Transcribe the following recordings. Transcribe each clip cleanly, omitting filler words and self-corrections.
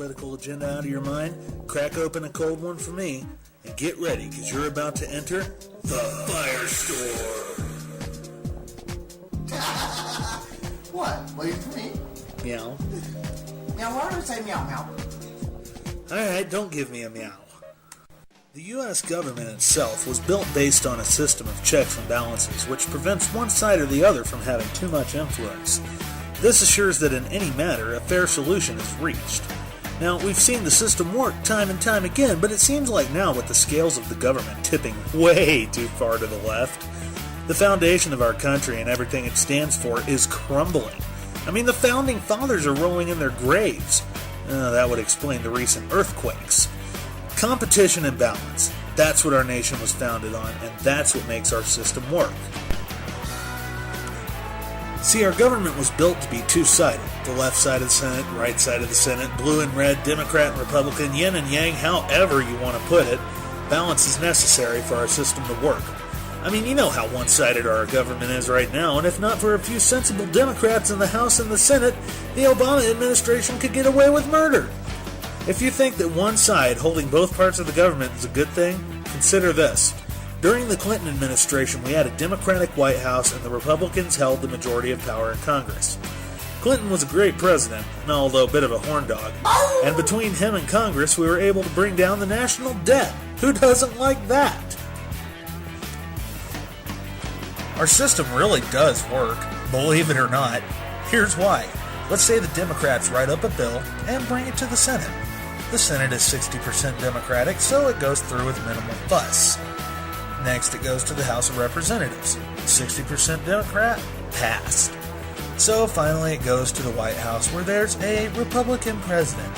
political agenda out of your mind, crack open a cold one for me, and get ready, because you're about to enter the Fire Store. What? Waiting for me? Meow. Meow, why do I say meow, meow? Alright, don't give me a meow. The U.S. government itself was built based on a system of checks and balances which prevents one side or the other from having too much influence. This assures that in any matter, a fair solution is reached. Now, we've seen the system work time and time again, but it seems like now with the scales of the government tipping way too far to the left, the foundation of our country and everything it stands for is crumbling. I mean, the founding fathers are rolling in their graves. That would explain the recent earthquakes. Competition and balance. That's what our nation was founded on, and that's what makes our system work. See, our government was built to be two-sided. The left side of the Senate, right side of the Senate, blue and red, Democrat and Republican, yin and yang, however you want to put it. Balance is necessary for our system to work. I mean, you know how one-sided our government is right now, and if not for a few sensible Democrats in the House and the Senate, the Obama administration could get away with murder. If you think that one side holding both parts of the government is a good thing, consider this. During the Clinton administration, we had a Democratic White House and the Republicans held the majority of power in Congress. Clinton was a great president, and although a bit of a horn dog, and between him and Congress, we were able to bring down the national debt. Who doesn't like that? Our system really does work, believe it or not. Here's why. Let's say the Democrats write up a bill and bring it to the Senate. The Senate is 60% Democratic, so it goes through with minimal fuss. Next, it goes to the House of Representatives. 60% Democrat, passed. So finally it goes to the White House, where there's a Republican president.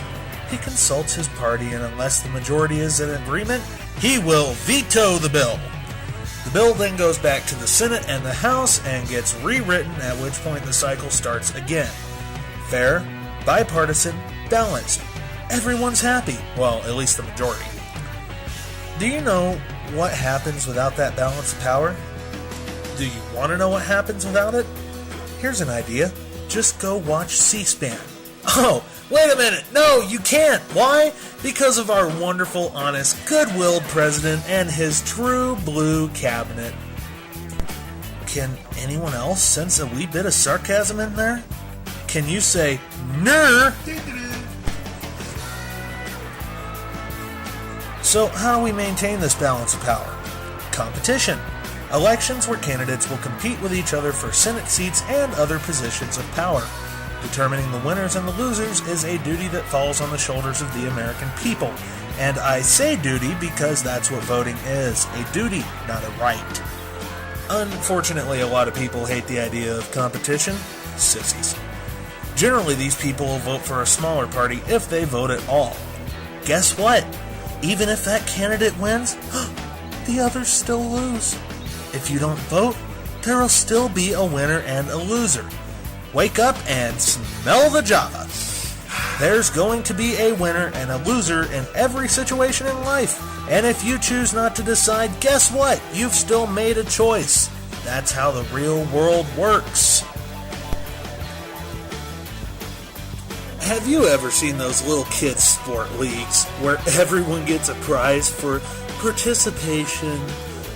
He consults his party, and unless the majority is in agreement, he will veto the bill. The bill then goes back to the Senate and the House and gets rewritten, at which point the cycle starts again. Fair, bipartisan, balanced. Everyone's happy. Well, at least the majority. Do you know what happens without that balance of power? Do you want to know what happens without it? Here's an idea. Just go watch C-SPAN. Oh, wait a minute. No, you can't. Why? Because of our wonderful, honest, good-willed president and his true blue cabinet. Can anyone else sense a wee bit of sarcasm in there? Can you say, "Ner"? So how do we maintain this balance of power? Competition. Elections where candidates will compete with each other for Senate seats and other positions of power. Determining the winners and the losers is a duty that falls on the shoulders of the American people. And I say duty because that's what voting is, a duty, not a right. Unfortunately, a lot of people hate the idea of competition. Sissies. Generally, these people will vote for a smaller party if they vote at all. Guess what? Even if that candidate wins, the others still lose. If you don't vote, there will still be a winner and a loser. Wake up and smell the Java. There's going to be a winner and a loser in every situation in life. And if you choose not to decide, guess what? You've still made a choice. That's how the real world works. Have you ever seen those little kids' sport leagues where everyone gets a prize for participation?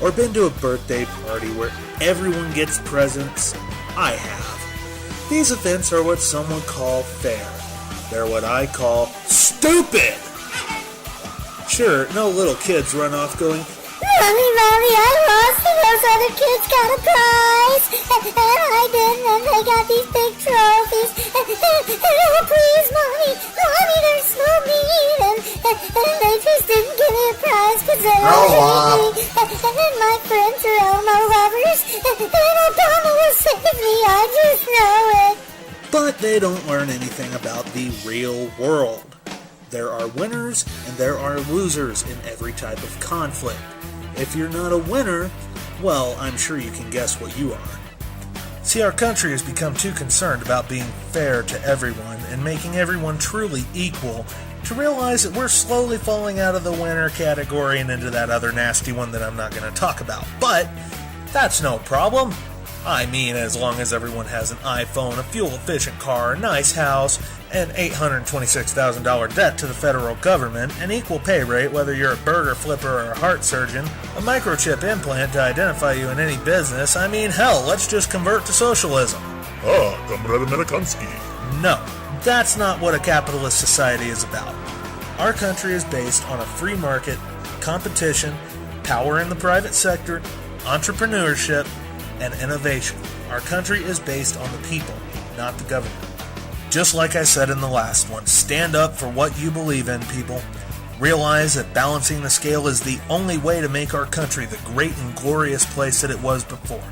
Or been to a birthday party where everyone gets presents? I have. These events are what some would call fair. They're what I call stupid! Sure, no little kids run off going, Mommy, I lost and those other kids got a prize. And I didn't, and they got these big trophies. Oh, please, Mommy, they're so mean. And they just didn't give me a prize because they all hate me. And then my friends are Elmo lovers. And Obama will save me, I just know it. but they don't learn anything about the real world. There are winners and there are losers in every type of conflict. If you're not a winner, well, I'm sure you can guess what you are. See, our country has become too concerned about being fair to everyone and making everyone truly equal to realize that we're slowly falling out of the winner category and into that other nasty one that I'm not going to talk about. But that's no problem. I mean, as long as everyone has an iPhone, a fuel-efficient car, a nice house, an $826,000 debt to the federal government, an equal pay rate whether you're a burger flipper or a heart surgeon, a microchip implant to identify you in any business. I mean, hell, let's just convert to socialism. Comrade Amerikansky. No, that's not what a capitalist society is about. Our country is based on a free market, competition, power in the private sector, entrepreneurship, and innovation. Our country is based on the people, not the government. Just like I said in the last one, stand up for what you believe in, people. Realize that balancing the scale is the only way to make our country the great and glorious place that it was before.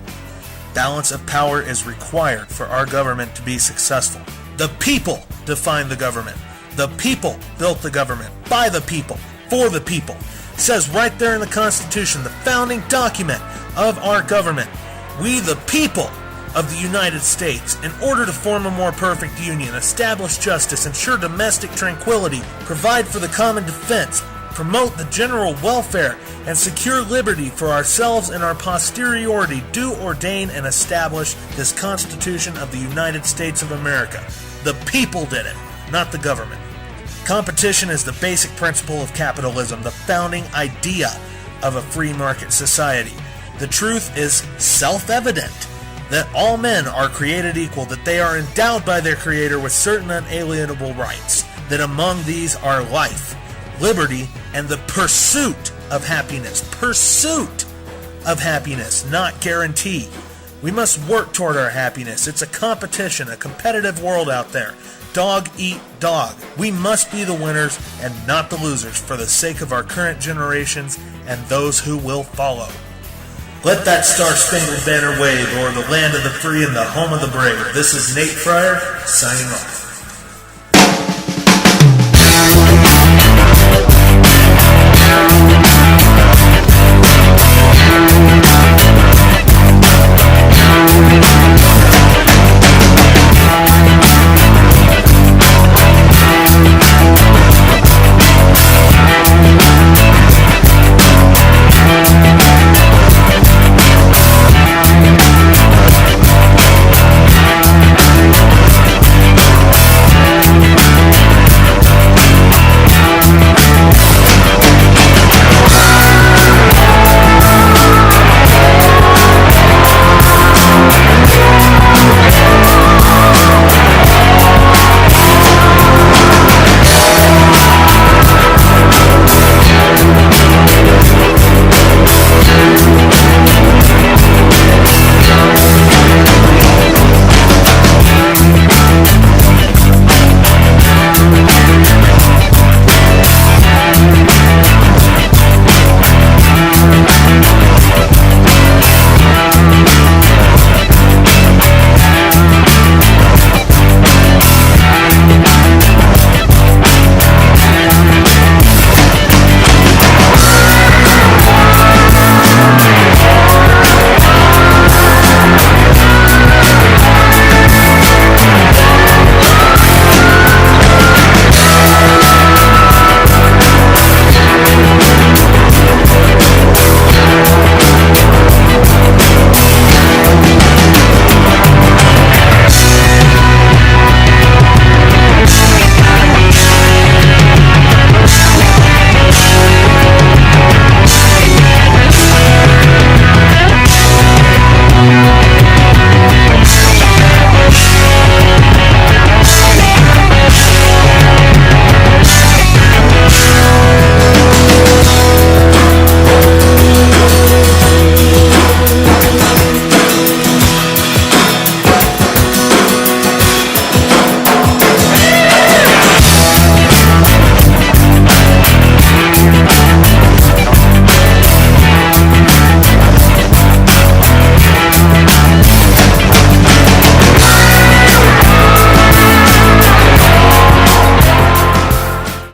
Balance of power is required for our government to be successful. The people define the government. The people built the government. By the people. For the people. It says right there in the Constitution, the founding document of our government. We the people of the United States, in order to form a more perfect union, establish justice, ensure domestic tranquility, provide for the common defense, promote the general welfare, and secure liberty for ourselves and our posteriority, do ordain and establish this Constitution of the United States of America. The people did it, not the government. Competition is the basic principle of capitalism, the founding idea of a free market society. The truth is self-evident that all men are created equal, that they are endowed by their Creator with certain unalienable rights, that among these are life, liberty, and the pursuit of happiness. Pursuit of happiness, not guarantee. We must work toward our happiness. It's a competition, a competitive world out there. Dog eat dog. We must be the winners and not the losers for the sake of our current generations and those who will follow. Let that star-spangled banner wave o'er the land of the free and the home of the brave. This is Nate Fryar, signing off.